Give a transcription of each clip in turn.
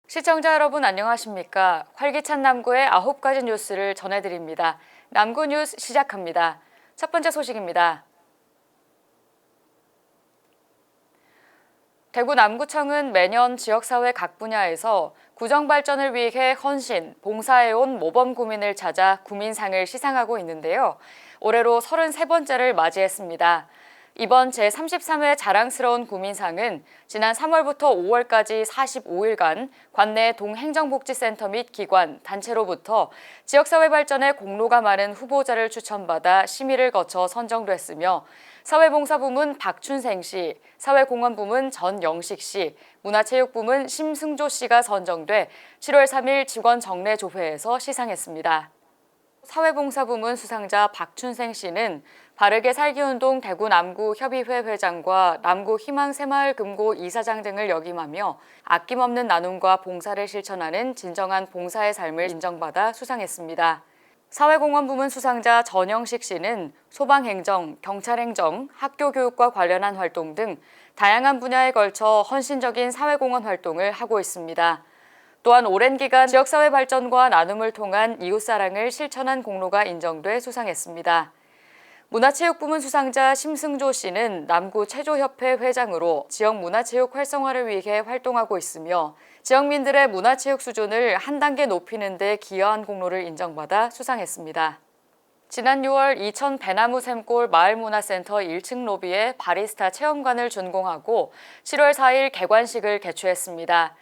시청자 여러분 안녕하십니까? 활기찬 남구의 9가지 뉴스를 전해드립니다. 남구 뉴스 시작합니다. 첫 번째 소식입니다. 대구 남구청은 매년 지역사회 각 분야에서 구정 발전을 위해 헌신, 봉사해온 모범 구민을 찾아 구민상을 시상하고 있는데요. 올해로 33번째를 맞이했습니다. 이번 제33회 자랑스러운 구민상은 지난 3월부터 5월까지 45일간 관내 동행정복지센터 및 기관, 단체로부터 지역사회 발전에 공로가 많은 후보자를 추천받아 심의를 거쳐 선정됐으며 사회봉사부문 박춘생 씨, 사회공헌부문 전영식 씨, 문화체육부문 심승조 씨가 선정돼 7월 3일 직원 정례조회에서 시상했습니다. 사회봉사부문 수상자 박춘생 씨는 바르게 살기운동 대구 남구 협의회 회장과 남구 희망새마을 금고 이사장 등을 역임하며 아낌없는 나눔과 봉사를 실천하는 진정한 봉사의 삶을 인정받아 수상했습니다. 사회공헌부문 수상자 전영식 씨는 소방행정, 경찰행정, 학교교육과 관련한 활동 등 다양한 분야에 걸쳐 헌신적인 사회공헌 활동을 하고 있습니다. 또한 오랜 기간 지역사회 발전과 나눔을 통한 이웃사랑을 실천한 공로가 인정돼 수상했습니다. 문화체육부문 수상자 심승조 씨는 남구 체조협회 회장으로 지역 문화체육 활성화를 위해 활동하고 있으며 지역민들의 문화체육 수준을 한 단계 높이는 데 기여한 공로를 인정받아 수상했습니다. 지난 6월 이천 배나무 샘골 마을문화센터 1층 로비에 바리스타 체험관을 준공하고 7월 4일 개관식을 개최했습니다.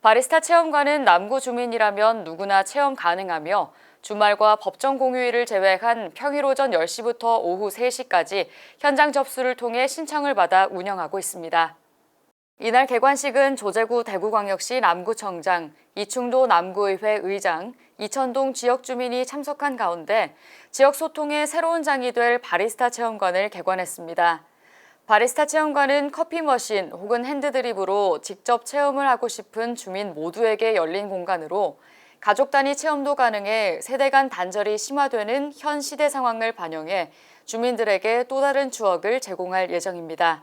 바리스타 체험관은 남구 주민이라면 누구나 체험 가능하며 주말과 법정 공휴일을 제외한 평일 오전 10시부터 오후 3시까지 현장 접수를 통해 신청을 받아 운영하고 있습니다. 이날 개관식은 조재구 대구광역시 남구청장, 이충도 남구의회 의장, 이천동 지역 주민이 참석한 가운데 지역 소통의 새로운 장이 될 바리스타 체험관을 개관했습니다. 바리스타 체험관은 커피 머신 혹은 핸드드립으로 직접 체험을 하고 싶은 주민 모두에게 열린 공간으로 가족 단위 체험도 가능해 세대 간 단절이 심화되는 현 시대 상황을 반영해 주민들에게 또 다른 추억을 제공할 예정입니다.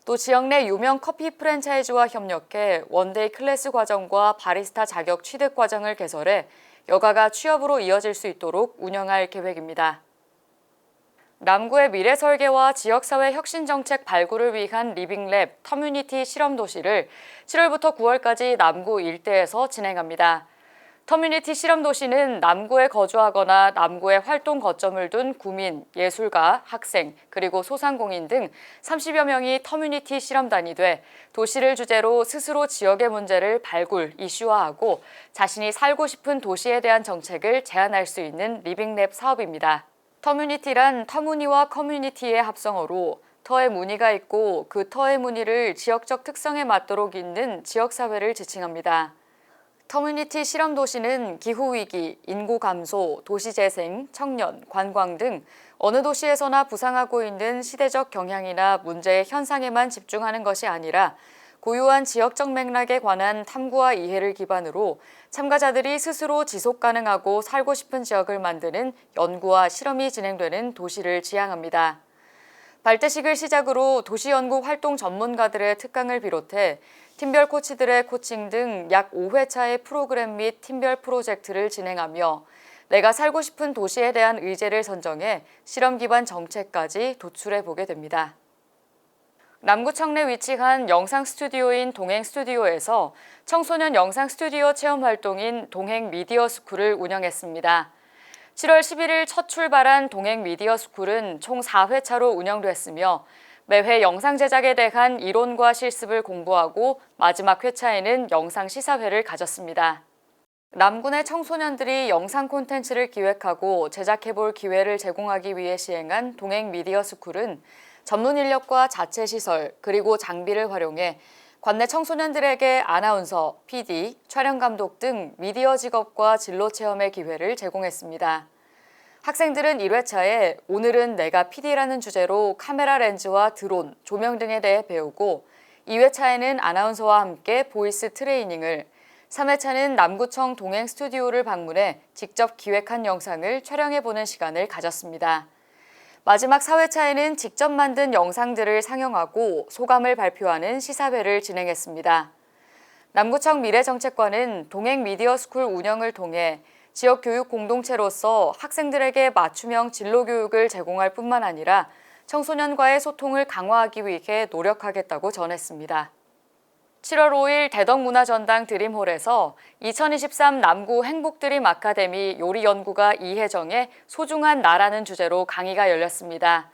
또 지역 내 유명 커피 프랜차이즈와 협력해 원데이 클래스 과정과 바리스타 자격 취득 과정을 개설해 여가가 취업으로 이어질 수 있도록 운영할 계획입니다. 남구의 미래 설계와 지역사회 혁신정책 발굴을 위한 리빙랩 터뮤니티 실험도시를 7월부터 9월까지 남구 일대에서 진행합니다. 터뮤니티 실험도시는 남구에 거주하거나 남구에 활동 거점을 둔 구민, 예술가, 학생, 그리고 소상공인 등 30여 명이 터뮤니티 실험단이 돼 도시를 주제로 스스로 지역의 문제를 발굴, 이슈화하고 자신이 살고 싶은 도시에 대한 정책을 제안할 수 있는 리빙랩 사업입니다. 터뮤니티란 터무니와 커뮤니티의 합성어로 터에 무늬가 있고 그 터의 무늬를 지역적 특성에 맞도록 잇는 지역사회를 지칭합니다. 터뮤니티 실험도시는 기후위기, 인구 감소, 도시재생, 청년, 관광 등 어느 도시에서나 부상하고 있는 시대적 경향이나 문제의 현상에만 집중하는 것이 아니라 고유한 지역적 맥락에 관한 탐구와 이해를 기반으로 참가자들이 스스로 지속 가능하고 살고 싶은 지역을 만드는 연구와 실험이 진행되는 도시를 지향합니다. 발대식을 시작으로 도시연구 활동 전문가들의 특강을 비롯해 팀별 코치들의 코칭 등 약 5회차의 프로그램 및 팀별 프로젝트를 진행하며 내가 살고 싶은 도시에 대한 의제를 선정해 실험 기반 정책까지 도출해 보게 됩니다. 남구청 내 위치한 영상 스튜디오인 동행 스튜디오에서 청소년 영상 스튜디오 체험 활동인 동행 미디어 스쿨을 운영했습니다. 7월 11일 첫 출발한 동행 미디어 스쿨은 총 4회차로 운영됐으며 매회 영상 제작에 대한 이론과 실습을 공부하고 마지막 회차에는 영상 시사회를 가졌습니다. 남구 내 청소년들이 영상 콘텐츠를 기획하고 제작해볼 기회를 제공하기 위해 시행한 동행 미디어 스쿨은 전문 인력과 자체 시설 그리고 장비를 활용해 관내 청소년들에게 아나운서, PD, 촬영 감독 등 미디어 직업과 진로 체험의 기회를 제공했습니다. 학생들은 1회차에 오늘은 내가 PD라는 주제로 카메라 렌즈와 드론, 조명 등에 대해 배우고 2회차에는 아나운서와 함께 보이스 트레이닝을, 3회차는 남구청 동행 스튜디오를 방문해 직접 기획한 영상을 촬영해보는 시간을 가졌습니다. 마지막 4회차에는 직접 만든 영상들을 상영하고 소감을 발표하는 시사회를 진행했습니다. 남구청 미래정책과는 동행 미디어스쿨 운영을 통해 지역 교육 공동체로서 학생들에게 맞춤형 진로 교육을 제공할 뿐만 아니라 청소년과의 소통을 강화하기 위해 노력하겠다고 전했습니다. 7월 5일 대덕문화전당 드림홀에서 2023 남구 행복드림 아카데미 요리연구가 이혜정의 소중한 나라는 주제로 강의가 열렸습니다.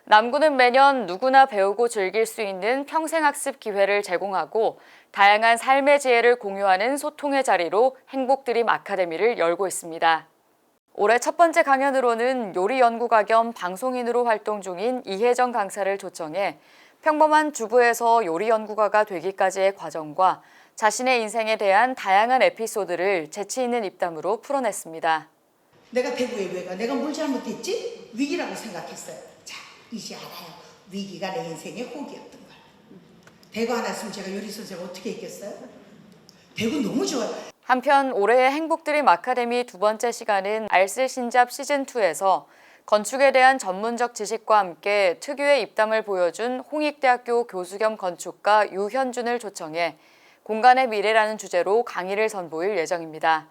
남구는 매년 누구나 배우고 즐길 수 있는 평생학습 기회를 제공하고 다양한 삶의 지혜를 공유하는 소통의 자리로 행복드림 아카데미를 열고 있습니다. 올해 첫 번째 강연으로는 요리연구가 겸 방송인으로 활동 중인 이혜정 강사를 초청해 평범한 주부에서 요리연구가가 되기까지의 과정과 자신의 인생에 대한 다양한 에피소드를 재치 있는 입담으로 풀어냈습니다. 내가 대구에 왜 가? 내가 뭘 잘못했지? 위기라고 생각했어요. 자, 이제 알아요. 위기가 내 인생의 호기였던 걸. 대구 안 왔으면 제가 요리 선생 어떻게 했겠어요? 대구 너무 좋아요. 한편 올해의 행복드림 아카데미 두 번째 시간은 알쓸신잡 시즌2에서 건축에 대한 전문적 지식과 함께 특유의 입담을 보여준 홍익대학교 교수 겸 건축가 유현준을 초청해 공간의 미래라는 주제로 강의를 선보일 예정입니다.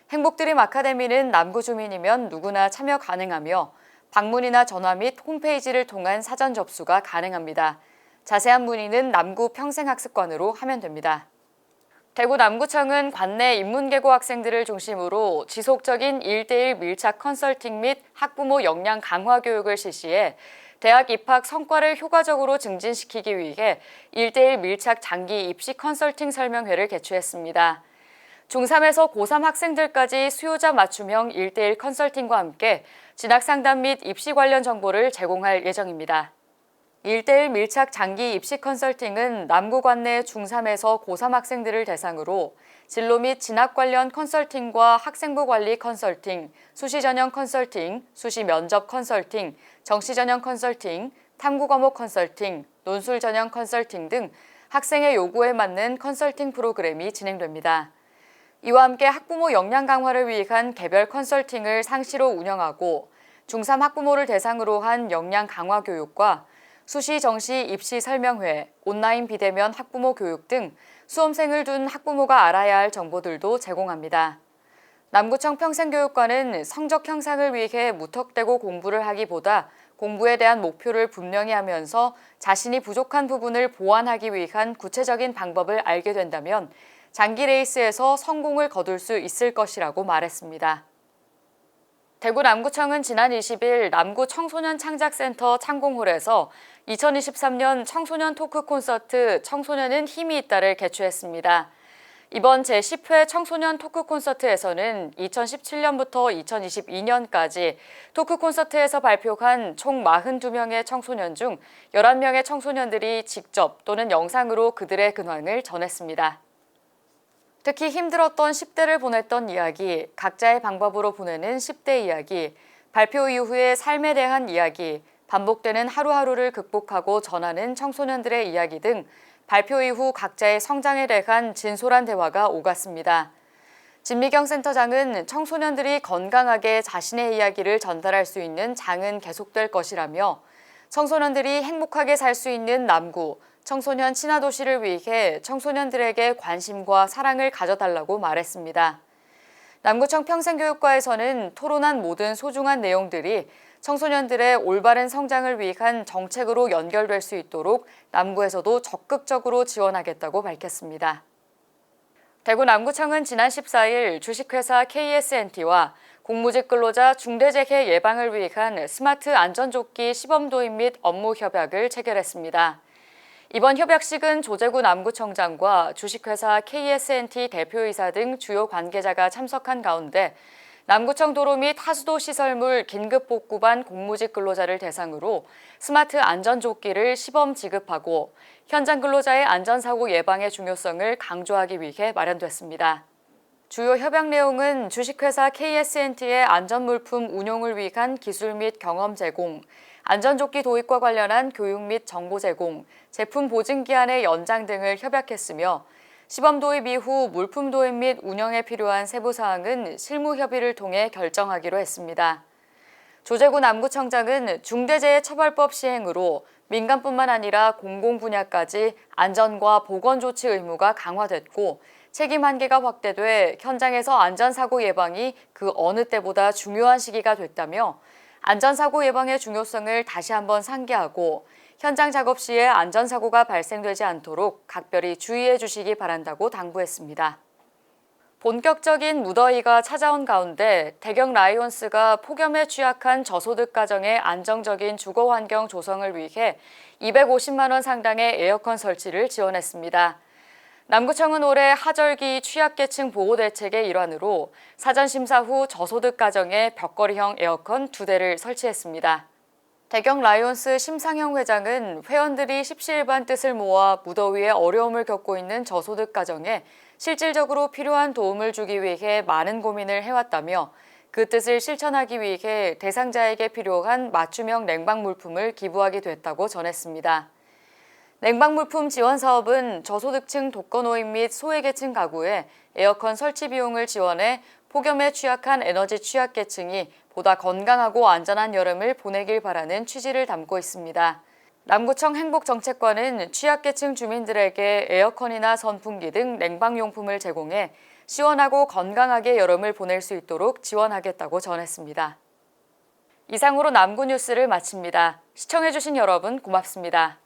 행복드림 아카데미는 남구 주민이면 누구나 참여 가능하며 방문이나 전화 및 홈페이지를 통한 사전 접수가 가능합니다. 자세한 문의는 남구 평생학습관으로 하면 됩니다. 대구 남구청은 관내 인문계고 학생들을 중심으로 지속적인 1:1 밀착 컨설팅 및 학부모 역량 강화 교육을 실시해 대학 입학 성과를 효과적으로 증진시키기 위해 1:1 밀착 장기 입시 컨설팅 설명회를 개최했습니다. 중3에서 고3 학생들까지 수요자 맞춤형 1:1 컨설팅과 함께 진학상담 및 입시 관련 정보를 제공할 예정입니다. 1:1 밀착 장기 입시 컨설팅은 남구 관내 중3에서 고3 학생들을 대상으로 진로 및 진학 관련 컨설팅과 학생부 관리 컨설팅, 수시 전형 컨설팅, 수시 면접 컨설팅, 정시 전형 컨설팅, 탐구 과목 컨설팅, 논술 전형 컨설팅 등 학생의 요구에 맞는 컨설팅 프로그램이 진행됩니다. 이와 함께 학부모 역량 강화를 위한 개별 컨설팅을 상시로 운영하고 중3 학부모를 대상으로 한 역량 강화 교육과 수시, 정시, 입시 설명회, 온라인 비대면 학부모 교육 등 수험생을 둔 학부모가 알아야 할 정보들도 제공합니다. 남구청 평생교육과는 성적 향상을 위해 무턱대고 공부를 하기보다 공부에 대한 목표를 분명히 하면서 자신이 부족한 부분을 보완하기 위한 구체적인 방법을 알게 된다면 장기 레이스에서 성공을 거둘 수 있을 것이라고 말했습니다. 대구 남구청은 지난 20일 남구 청소년 창작센터 창공홀에서 2023년 청소년 토크 콘서트 청소년은 힘이 있다를 개최했습니다. 이번 제10회 청소년 토크 콘서트에서는 2017년부터 2022년까지 토크 콘서트에서 발표한 총 42명의 청소년 중 11명의 청소년들이 직접 또는 영상으로 그들의 근황을 전했습니다. 특히 힘들었던 10대를 보냈던 이야기, 각자의 방법으로 보내는 10대 이야기, 발표 이후의 삶에 대한 이야기, 반복되는 하루하루를 극복하고 전하는 청소년들의 이야기 등 발표 이후 각자의 성장에 대한 진솔한 대화가 오갔습니다. 진미경 센터장은 청소년들이 건강하게 자신의 이야기를 전달할 수 있는 장은 계속될 것이라며 청소년들이 행복하게 살 수 있는 남구, 청소년 친화도시를 위해 청소년들에게 관심과 사랑을 가져달라고 말했습니다. 남구청 평생교육과에서는 토론한 모든 소중한 내용들이 청소년들의 올바른 성장을 위한 정책으로 연결될 수 있도록 남구에서도 적극적으로 지원하겠다고 밝혔습니다. 대구 남구청은 지난 14일 주식회사 KSNT와 공무직 근로자 중대재해 예방을 위한 스마트 안전조끼 시범 도입 및 업무 협약을 체결했습니다. 이번 협약식은 조재구 남구청장과 주식회사 KSNT 대표이사 등 주요 관계자가 참석한 가운데 남구청 도로 및 하수도 시설물 긴급 복구반 공무직 근로자를 대상으로 스마트 안전조끼를 시범 지급하고 현장 근로자의 안전사고 예방의 중요성을 강조하기 위해 마련됐습니다. 주요 협약 내용은 주식회사 KSNT의 안전물품 운용을 위한 기술 및 경험 제공, 안전조끼 도입과 관련한 교육 및 정보 제공, 제품 보증기한의 연장 등을 협약했으며 시범 도입 이후 물품 도입 및 운영에 필요한 세부 사항은 실무 협의를 통해 결정하기로 했습니다. 조재구 남구청장은 중대재해처벌법 시행으로 민간뿐만 아니라 공공 분야까지 안전과 보건 조치 의무가 강화됐고 책임 한계가 확대돼 현장에서 안전사고 예방이 그 어느 때보다 중요한 시기가 됐다며 안전사고 예방의 중요성을 다시 한번 상기하고 현장 작업 시에 안전사고가 발생되지 않도록 각별히 주의해 주시기 바란다고 당부했습니다. 본격적인 무더위가 찾아온 가운데 대경 라이온스가 폭염에 취약한 저소득 가정의 안정적인 주거 환경 조성을 위해 250만 원 상당의 에어컨 설치를 지원했습니다. 남구청은 올해 하절기 취약계층 보호 대책의 일환으로 사전 심사 후 저소득 가정에 벽걸이형 에어컨 2대를 설치했습니다. 대경 라이온스 심상영 회장은 회원들이 십시일반 뜻을 모아 무더위에 어려움을 겪고 있는 저소득 가정에 실질적으로 필요한 도움을 주기 위해 많은 고민을 해왔다며 그 뜻을 실천하기 위해 대상자에게 필요한 맞춤형 냉방 물품을 기부하게 됐다고 전했습니다. 냉방 물품 지원 사업은 저소득층 독거노인 및 소외계층 가구에 에어컨 설치 비용을 지원해 폭염에 취약한 에너지 취약계층이 보다 건강하고 안전한 여름을 보내길 바라는 취지를 담고 있습니다. 남구청 행복정책과는 취약계층 주민들에게 에어컨이나 선풍기 등 냉방용품을 제공해 시원하고 건강하게 여름을 보낼 수 있도록 지원하겠다고 전했습니다. 이상으로 남구 뉴스를 마칩니다. 시청해주신 여러분 고맙습니다.